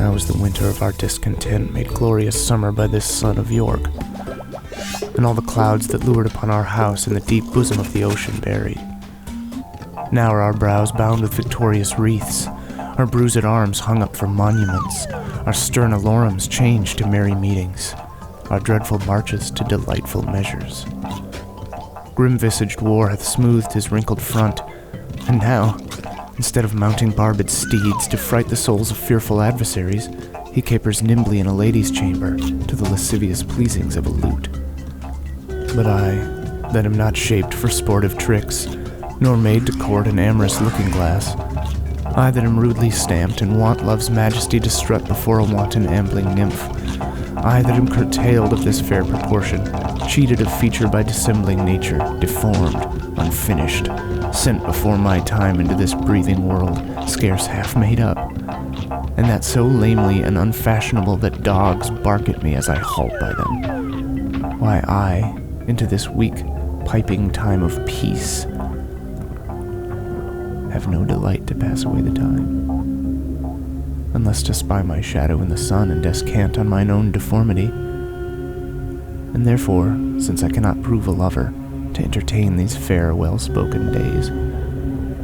How was the winter of our discontent made glorious summer by this sun of York? And all the clouds that lured upon our house in the deep bosom of the ocean buried. Now are our brows bound with victorious wreaths, our bruised arms hung up for monuments, our stern alorums changed to merry meetings, our dreadful marches to delightful measures. Grim-visaged war hath smoothed his wrinkled front, and now, instead of mounting barbed steeds to fright the souls of fearful adversaries, he capers nimbly in a lady's chamber to the lascivious pleasings of a lute. But I, that am not shaped for sportive tricks, nor made to court an amorous looking-glass, I that am rudely stamped and want love's majesty to strut before a wanton ambling nymph, I that am curtailed of this fair proportion, cheated of feature by dissembling nature, deformed, unfinished, sent before my time into this breathing world, scarce half made up, and that so lamely and unfashionable that dogs bark at me as I halt by them. Why, I, into this weak, piping time of peace, have no delight to pass away the time, unless to spy my shadow in the sun and descant on mine own deformity. And therefore, since I cannot prove a lover, to entertain these fair, well-spoken days,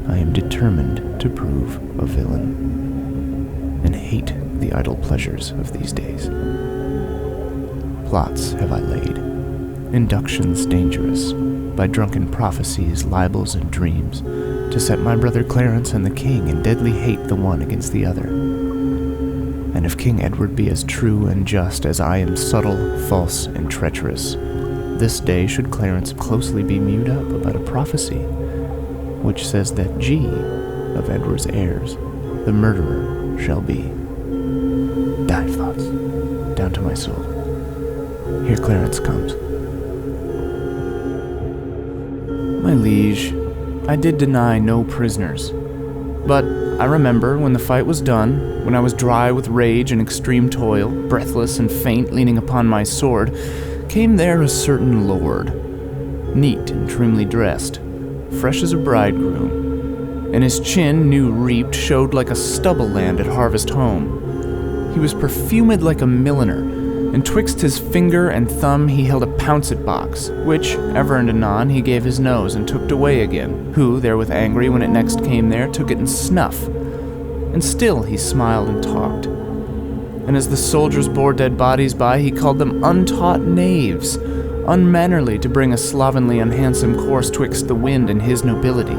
I am determined to prove a villain, and hate the idle pleasures of these days. Plots have I laid, inductions dangerous, by drunken prophecies, libels, and dreams, to set my brother Clarence and the king in deadly hate the one against the other. And if King Edward be as true and just as I am subtle, false, and treacherous, this day should Clarence closely be mewed up about a prophecy, which says that G of Edward's heirs, the murderer, shall be. Die, thoughts, down to my soul. Here Clarence comes. My liege, I did deny no prisoners, but I remember when the fight was done, when I was dry with rage and extreme toil, breathless and faint, leaning upon my sword, came there a certain lord, neat and trimly dressed, fresh as a bridegroom, and his chin, new reaped, showed like a stubble land at harvest home. He was perfumed like a milliner, and twixt his finger and thumb he held a pouncet box, which, ever and anon, he gave his nose and tooked away again, who, therewith angry when it next came there, took it in snuff. And still he smiled and talked. And as the soldiers bore dead bodies by, he called them untaught knaves, unmannerly to bring a slovenly unhandsome course twixt the wind and his nobility.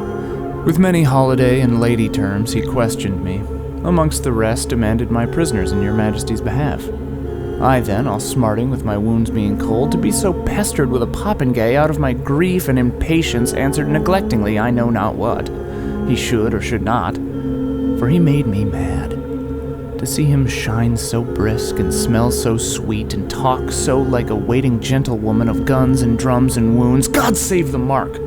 With many holiday and lady terms he questioned me, amongst the rest demanded my prisoners in your majesty's behalf. I then, all smarting with my wounds being cold, to be so pestered with a popinjay out of my grief and impatience, answered neglectingly I know not what he should or should not, for he made me mad. To see him shine so brisk and smell so sweet and talk so like a waiting gentlewoman of guns and drums and wounds, God save the mark!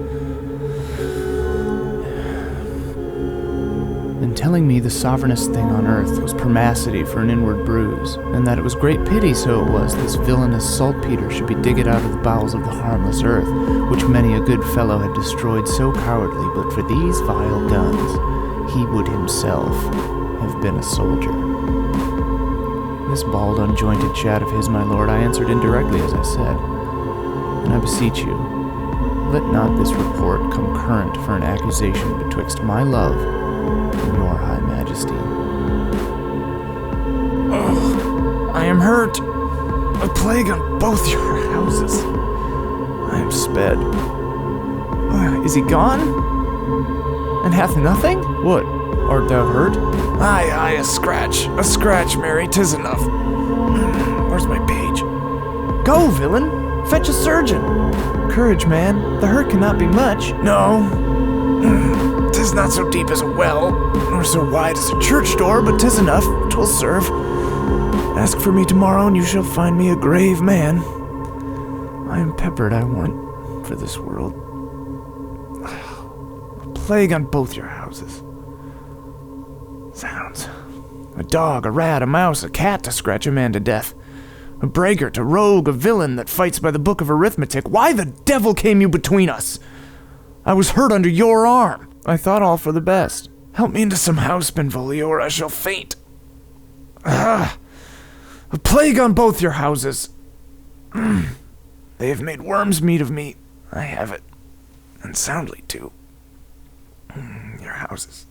And telling me the sovereignest thing on earth was permacety for an inward bruise, and that it was great pity so it was this villainous saltpeter should be digged out of the bowels of the harmless earth, which many a good fellow had destroyed so cowardly, but for these vile guns he would himself have been a soldier. This bald, unjointed chat of his, my lord, I answered indirectly as I said, and I beseech you, let not this report come current for an accusation betwixt my love and your high majesty. Oh, I am hurt. A plague on both your houses. I am sped. Is he gone? And hath nothing? What, art thou hurt? Aye, a scratch, Mary, 'tis enough. Where's my page? Go, villain, fetch a surgeon. Courage, man, the hurt cannot be much. No, 'tis not so deep as a well, nor so wide as a church door, but 'tis enough, 'twill serve. Ask for me tomorrow, and you shall find me a grave man. I am peppered, I want, for this world. A plague on both your houses. Zounds. A dog, a rat, a mouse, a cat to scratch a man to death. A braggart, a rogue, a villain that fights by the book of arithmetic. Why the devil came you between us? I was hurt under your arm. I thought all for the best. Help me into some house, Benvolio, or I shall faint. A plague on both your houses. They have made worms meat of me. I have it. And soundly, too. Your houses.